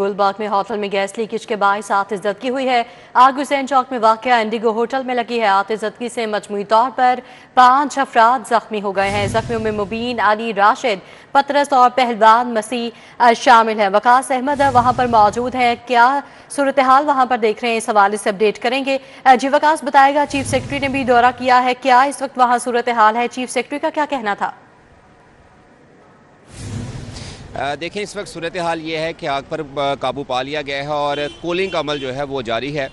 गुलबाग में होटल में gas leakage के बायस आतिशदगी हुई है। आग हुसैन चौक में वाक़या इंडिगो होटल में लगी है। आतिशदगी से मजमूई तौर पर 5 अफराद जख्मी हो गए हैं। जख्मियों में मुबीन, अली, राशिद, पतरस और पहलवान मसीह शामिल है। वकास अहमद वहाँ पर मौजूद है। क्या सूरत हाल वहाँ पर देख रहे हैं, इस हवाले से अपडेट करेंगे। जी वकास बताएगा, चीफ सेक्रेटरी ने भी दौरा किया है, क्या इस वक्त वहाँ सूरत हाल है, चीफ सेक्रेटरी का क्या कहना था? देखें, इस वक्त सूरत हाल ये है कि आग पर काबू पा लिया गया है और कूलिंग का अमल जो है वो जारी है।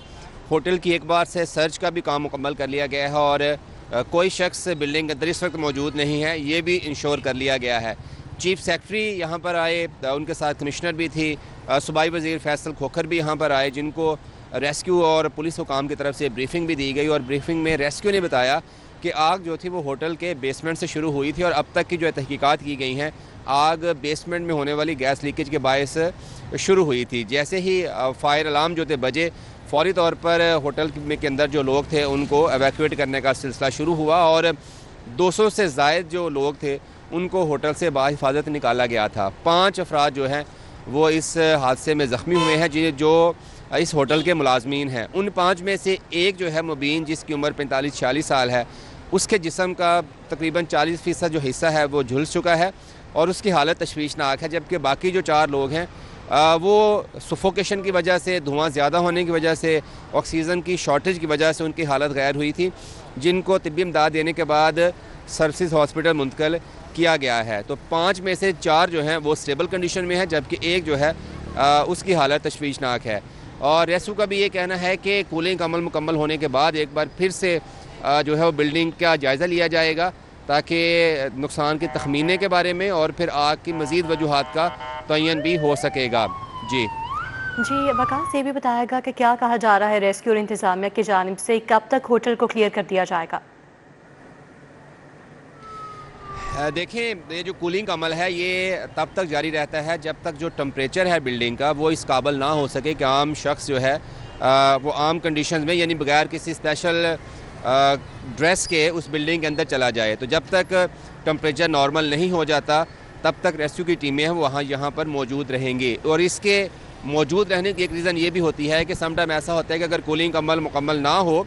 होटल की एक बार से सर्च का भी काम मुकम्मल कर लिया गया है और कोई शख्स बिल्डिंग के अंदर इस वक्त मौजूद नहीं है, ये भी इंश्योर कर लिया गया है। चीफ सेक्रेटरी यहाँ पर आए, उनके साथ कमिश्नर भी थी, सूबाई वज़ीर फैसल खोखर भी यहाँ पर आए, जिनको रेस्क्यू और पुलिस हुकाम की तरफ से ब्रीफिंग भी दी गई। और ब्रीफिंग में रेस्क्यू ने बताया कि आग जो थी वो होटल के बेसमेंट से शुरू हुई थी और अब तक की जो तहकीकात की गई हैं, आग बेसमेंट में होने वाली गैस लीकेज के बायस शुरू हुई थी। जैसे ही फायर अलार्म जो थे बजे, फौरी तौर पर होटल में के अंदर जो लोग थे उनको एवैक्यूएट करने का सिलसिला शुरू हुआ और 200 से ज़ायद जो लोग थे उनको होटल से बाहिफाजत निकाला गया था। 5 अफराद जो हैं वो इस हादसे में ज़ख्मी हुए हैं, जो इस होटल के मुलाजमीन हैं। उन 5 में से एक जो है मुबीन, जिसकी उम्र 45-46 साल है, उसके जिस्म का तकरीबन 40% जो हिस्सा है वो झुलस चुका है और उसकी हालत तशवीशनाक है। जबकि बाकी जो 4 लोग हैं वो सफोकेशन की वजह से, धुआं ज़्यादा होने की वजह से, ऑक्सीजन की शॉर्टेज की वजह से उनकी हालत गैर हुई थी, जिनको तिब्बी इमदाद देने के बाद सर्विस हॉस्पिटल मुंतकिल किया गया है। तो 5 में से 4 जो हैं वो स्टेबल कंडीशन में है, जबकि एक जो है उसकी हालत तशवीशनाक है। और रेस्क्यू का भी ये कहना है कि कूलिंग का अमल मुकम्मल होने के बाद एक बार फिर से जो है वो बिल्डिंग का जायज़ा लिया जाएगा, ताकि नुकसान के तखमीने के बारे में और फिर आग की मज़ीद वजूहात का तयन भी हो सकेगा। जी वकास, ये भी बताएगा कि क्या कहा जा रहा है रेस्क्यू और इंतजामिया की जानिब से, कब तक होटल को क्लियर कर दिया जाएगा? देखें, ये जो कूलिंग का अमल है ये तब तक जारी रहता है जब तक जो टम्परेचर है बिल्डिंग का वो इस काबिल ना हो सके कि आम शख्स जो है वो आम कंडीशंस में, यानी बगैर किसी स्पेशल ड्रेस के उस बिल्डिंग के अंदर चला जाए। तो जब तक टम्परेचर नॉर्मल नहीं हो जाता तब तक रेस्क्यू की टीमें हैं वहाँ यहाँ पर मौजूद रहेंगी। और इसके मौजूद रहने की एक रीज़न ये भी होती है कि समटाइम ऐसा होता है कि अगर कूलिंग का अमल मुकम्मल ना हो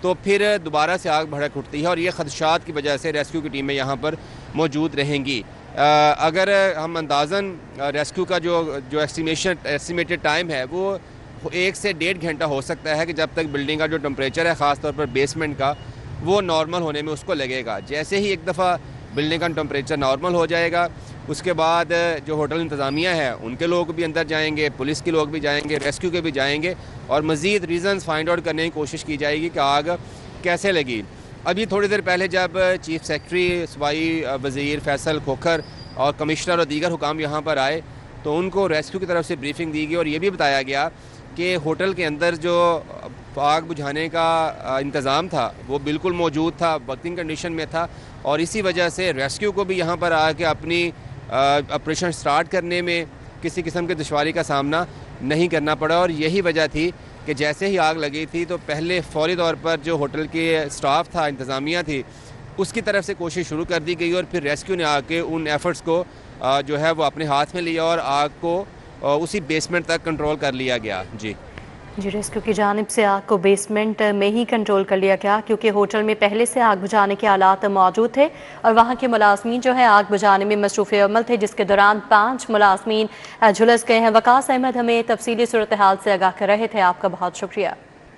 तो फिर दोबारा से आग भड़क उठती है और ये खदशात की वजह से रेस्क्यू की टीमें यहाँ पर मौजूद रहेंगी। अगर हम अंदाज़न रेस्क्यू का जो एस्टिमेटेड टाइम है वो 1 से 1.5 घंटा हो सकता है कि जब तक बिल्डिंग का जो टेम्परेचर है, ख़ास तौर पर बेसमेंट का, वो नॉर्मल होने में उसको लगेगा। जैसे ही एक दफ़ा बिल्डिंग का टेम्परेचर नॉर्मल हो जाएगा, उसके बाद जो होटल इंतज़ामिया है उनके लोग भी अंदर जाएंगे, पुलिस के लोग भी जाएंगे, रेस्क्यू के भी जाएंगे और मज़ीद रीज़न्स फाइंड आउट करने की कोशिश की जाएगी कि आग कैसे लगी। अभी थोड़ी देर पहले जब चीफ सेक्रेटरी, सूबाई वज़ीर फैसल खोखर और कमिश्नर और दीगर हुकाम यहाँ पर आए तो उनको रेस्क्यू की तरफ से ब्रीफिंग दी गई और ये भी बताया गया कि होटल के अंदर जो आग बुझाने का इंतज़ाम था वो बिल्कुल मौजूद था, वर्किंग कंडीशन में था और इसी वजह से रेस्क्यू को भी यहाँ पर आके अपनी ऑपरेशन स्टार्ट करने में किसी किस्म की दुश्वारी का सामना नहीं करना पड़ा। और यही वजह थी कि जैसे ही आग लगी थी तो पहले फौरी तौर पर जो होटल के स्टाफ था, इंतज़ामिया थी, उसकी तरफ से कोशिश शुरू कर दी गई और फिर रेस्क्यू ने आके उन एफ़र्ट्स को जो है वो अपने हाथ में लिया और आग को उसी बेसमेंट तक कंट्रोल कर लिया गया। जी रेस्क्यू की जानिब से आग को बेसमेंट में ही कंट्रोल कर लिया गया, क्योंकि होटल में पहले से आग बुझाने के आलात मौजूद थे और वहाँ के मुलाजमीन जो है आग बुझाने में मसरूफ़ अमल थे, जिसके दौरान 5 मुलाजमीन झुलस गए हैं। वकास अहमद हमें तफसीली सूरत हाल से आगाह कर रहे थे, आपका बहुत शुक्रिया।